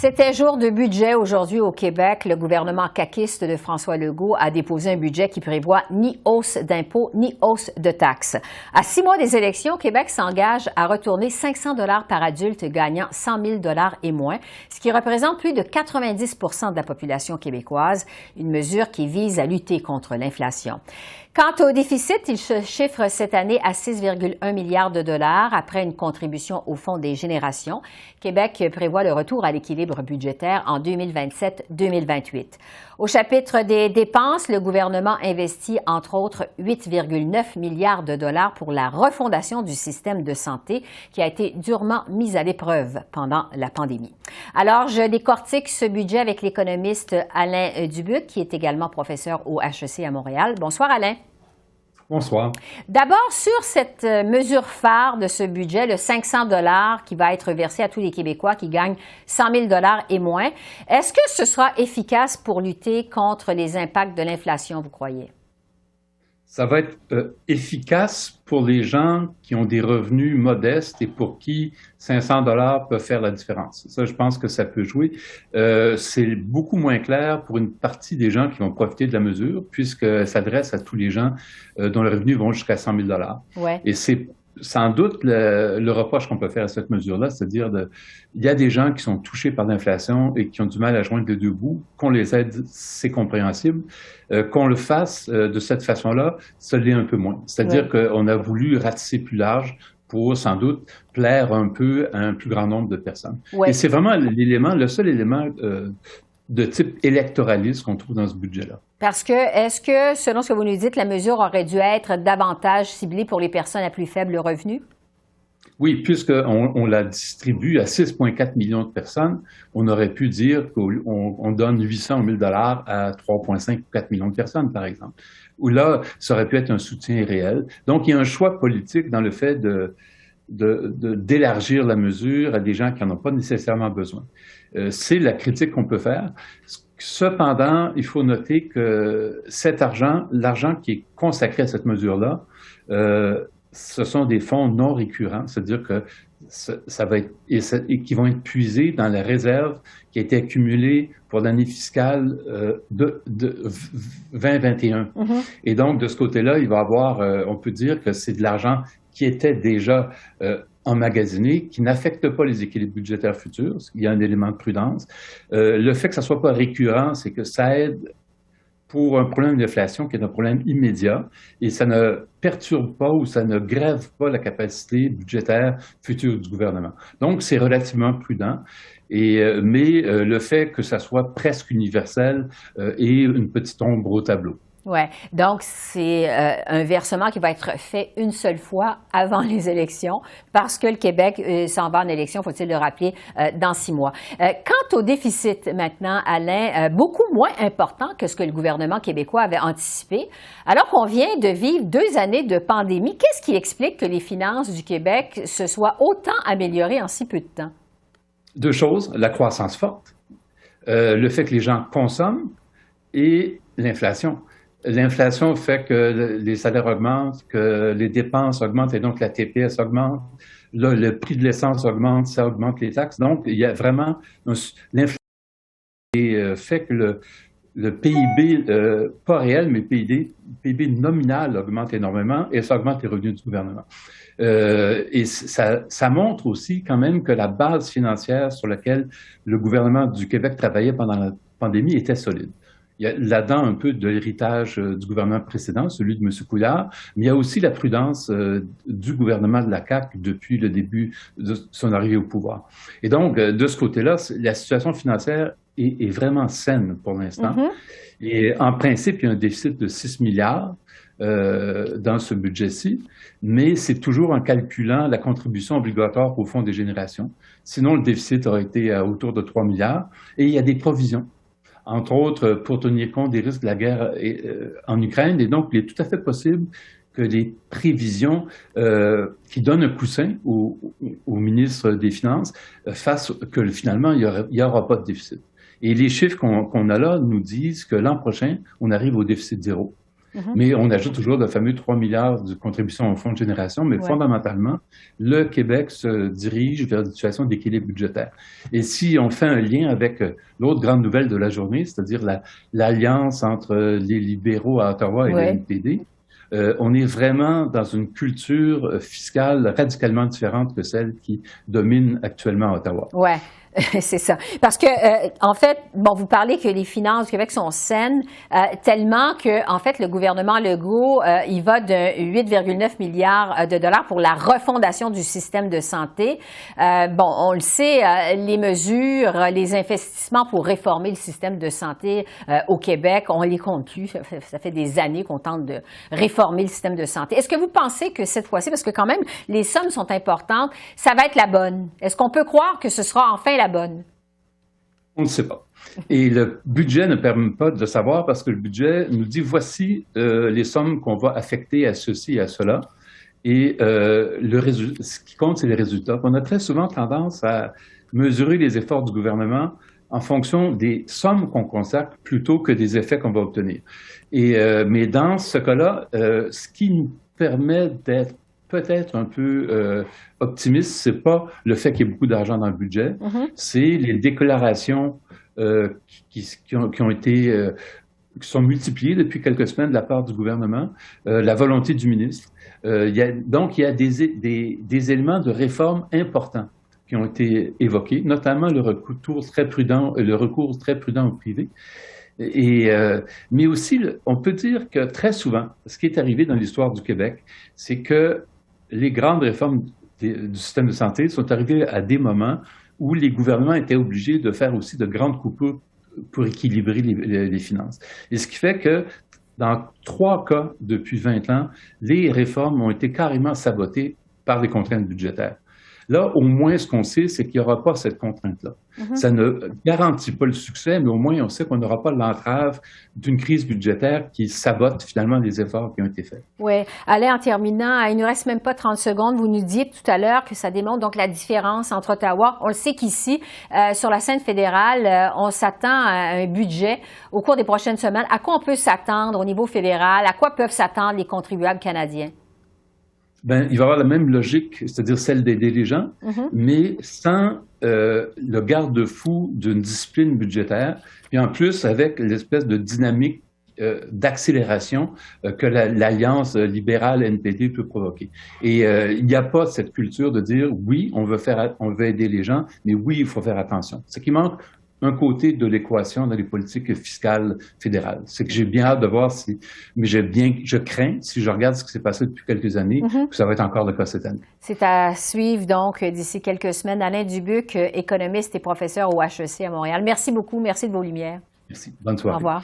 C'était jour de budget aujourd'hui au Québec. Le gouvernement caquiste de François Legault a déposé un budget qui prévoit ni hausse d'impôts ni hausse de taxes. À 6 mois des élections, Québec s'engage à retourner 500 $ par adulte gagnant 100 000 $ et moins, ce qui représente plus de 90 % de la population québécoise, une mesure qui vise à lutter contre l'inflation. Quant au déficit, il se chiffre cette année à 6,1 milliards de dollars après une contribution au Fonds des générations. Québec prévoit le retour à l'équilibre budgétaire en 2027-2028. Au chapitre des dépenses, le gouvernement investit entre autres 8,9 milliards de dollars pour la refondation du système de santé qui a été durement mis à l'épreuve pendant la pandémie. Alors, je décortique ce budget avec l'économiste Alain Dubuc, qui est également professeur au HEC à Montréal. Bonsoir Alain. Bonsoir. D'abord, sur cette mesure phare de ce budget, le 500 $ qui va être versé à tous les Québécois qui gagnent 100 000 $ et moins, est-ce que ce sera efficace pour lutter contre les impacts de l'inflation, vous croyez? Ça va être efficace pour les gens qui ont des revenus modestes et pour qui 500 $ peuvent faire la différence. Ça, je pense que ça peut jouer. C'est beaucoup moins clair pour une partie des gens qui vont profiter de la mesure, puisqu'elle s'adresse à tous les gens dont les revenus vont jusqu'à 100 000 $. Ouais. Et c'est sans doute le reproche qu'on peut faire à cette mesure-là, c'est-à-dire il y a des gens qui sont touchés par l'inflation et qui ont du mal à joindre les deux bouts. Qu'on les aide, c'est compréhensible. Qu'on le fasse de cette façon-là, ça l'est un peu moins. C'est-à-dire qu'on a voulu ratisser plus large pour, sans doute, plaire un peu à un plus grand nombre de personnes. Ouais. Et c'est vraiment le seul élément de type électoraliste qu'on trouve dans ce budget-là. Parce que, est-ce que, selon ce que vous nous dites, la mesure aurait dû être davantage ciblée pour les personnes à plus faible revenu? Oui, puisqu'on la distribue à 6,4 millions de personnes, on aurait pu dire qu'on donne 800 000 $ à 3,5 ou 4 millions de personnes, par exemple. Où là, ça aurait pu être un soutien réel. Donc, il y a un choix politique dans le fait d'élargir la mesure à des gens qui n'en ont pas nécessairement besoin. C'est la critique qu'on peut faire. Cependant, il faut noter que cet argent, l'argent qui est consacré à cette mesure-là, ce sont des fonds non récurrents, c'est-à-dire que ça va être et qui vont être puisés dans la réserve qui a été accumulée pour l'année fiscale de 2021. Mm-hmm. Et donc, de ce côté-là, il va y avoir, on peut dire que c'est de l'argent qui était déjà emmagasiné, qui n'affecte pas les équilibres budgétaires futurs. Il y a un élément de prudence. Le fait que ça ne soit pas récurrent, c'est que ça aide pour un problème d'inflation qui est un problème immédiat et ça ne perturbe pas ou ça ne grève pas la capacité budgétaire future du gouvernement. Donc, c'est relativement prudent. Mais le fait que ça soit presque universel est une petite ombre au tableau. Oui. Donc, c'est un versement qui va être fait une seule fois avant les élections parce que le Québec s'en va en élection, faut-il le rappeler, dans 6 mois. Quant au déficit maintenant, Alain, beaucoup moins important que ce que le gouvernement québécois avait anticipé, alors qu'on vient de vivre 2 années de pandémie, qu'est-ce qui explique que les finances du Québec se soient autant améliorées en si peu de temps? 2 choses, la croissance forte, le fait que les gens consomment et l'inflation. L'inflation fait que les salaires augmentent, que les dépenses augmentent et donc la TPS augmente. Là, le prix de l'essence augmente, ça augmente les taxes. Donc, il y a vraiment l'inflation fait que le PIB, pas réel, mais PIB nominal augmente énormément et ça augmente les revenus du gouvernement. Et ça montre aussi quand même que la base financière sur laquelle le gouvernement du Québec travaillait pendant la pandémie était solide. Il y a là-dedans un peu de l'héritage du gouvernement précédent, celui de M. Couillard, mais il y a aussi la prudence du gouvernement de la CAQ depuis le début de son arrivée au pouvoir. Et donc, de ce côté-là, la situation financière est vraiment saine pour l'instant. Mm-hmm. Et en principe, il y a un déficit de 6 milliards dans ce budget-ci, mais c'est toujours en calculant la contribution obligatoire au Fonds des générations. Sinon, le déficit aurait été autour de 3 milliards et il y a des provisions, entre autres pour tenir compte des risques de la guerre en Ukraine. Et donc, il est tout à fait possible que les prévisions qui donnent un coussin au ministre des Finances fassent que finalement, il n'y aura pas de déficit. Et les chiffres qu'on a là nous disent que l'an prochain, on arrive au déficit zéro. Mais on ajoute toujours le fameux 3 milliards de contributions au fonds de génération, mais fondamentalement, le Québec se dirige vers une situation d'équilibre budgétaire. Et si on fait un lien avec l'autre grande nouvelle de la journée, c'est-à-dire l'alliance entre les libéraux à Ottawa et le NPD, on est vraiment dans une culture fiscale radicalement différente que celle qui domine actuellement à Ottawa. Ouais. C'est ça. Parce que, en fait, bon, vous parlez que les finances du Québec sont saines, tellement que, en fait, le gouvernement Legault, il va de 8,9 milliards de dollars pour la refondation du système de santé. Bon, on le sait, les mesures, les investissements pour réformer le système de santé au Québec, on les compte plus. Ça fait des années qu'on tente de réformer le système de santé. Est-ce que vous pensez que cette fois-ci, parce que quand même, les sommes sont importantes, ça va être la bonne? Est-ce qu'on peut croire que ce sera enfin la bonne? On ne sait pas. Et le budget ne permet pas de savoir parce que le budget nous dit voici les sommes qu'on va affecter à ceci et à cela. Et ce qui compte, c'est les résultats. On a très souvent tendance à mesurer les efforts du gouvernement en fonction des sommes qu'on consacre plutôt que des effets qu'on va obtenir. Mais dans ce cas-là, ce qui nous permet d'être peut-être un peu optimiste, c'est pas le fait qu'il y ait beaucoup d'argent dans le budget, c'est les déclarations qui sont multipliées depuis quelques semaines de la part du gouvernement, la volonté du ministre. Il y a des éléments de réforme importants qui ont été évoqués, notamment le recours très prudent au privé. Mais aussi, on peut dire que très souvent, ce qui est arrivé dans l'histoire du Québec, c'est que les grandes réformes du système de santé sont arrivées à des moments où les gouvernements étaient obligés de faire aussi de grandes coupures pour équilibrer les finances. Et ce qui fait que dans 3 cas depuis 20 ans, les réformes ont été carrément sabotées par des contraintes budgétaires. Là, au moins, ce qu'on sait, c'est qu'il n'y aura pas cette contrainte-là. Ça ne garantit pas le succès, mais au moins, on sait qu'on n'aura pas l'entrave d'une crise budgétaire qui sabote finalement les efforts qui ont été faits. Oui. Alain, en terminant, il ne nous reste même pas 30 secondes. Vous nous dites tout à l'heure que ça démontre donc la différence entre Ottawa. On le sait qu'ici, sur la scène fédérale, on s'attend à un budget au cours des prochaines semaines. À quoi on peut s'attendre au niveau fédéral? À quoi peuvent s'attendre les contribuables canadiens? Ben, il va y avoir la même logique, c'est-à-dire celle d'aider les gens, mais sans le garde-fou d'une discipline budgétaire, et en plus avec l'espèce de dynamique d'accélération que l'alliance libérale NPD peut provoquer. Et il n'y a pas cette culture de dire oui, on veut aider les gens, mais oui, il faut faire attention. Ce qui manque un côté de l'équation dans les politiques fiscales fédérales. C'est que j'ai bien hâte de voir je crains, si je regarde ce qui s'est passé depuis quelques années, que ça va être encore le cas cette année. C'est à suivre donc d'ici quelques semaines. Alain Dubuc, économiste et professeur au HEC à Montréal. Merci beaucoup. Merci de vos lumières. Merci. Bonne soirée. Au revoir.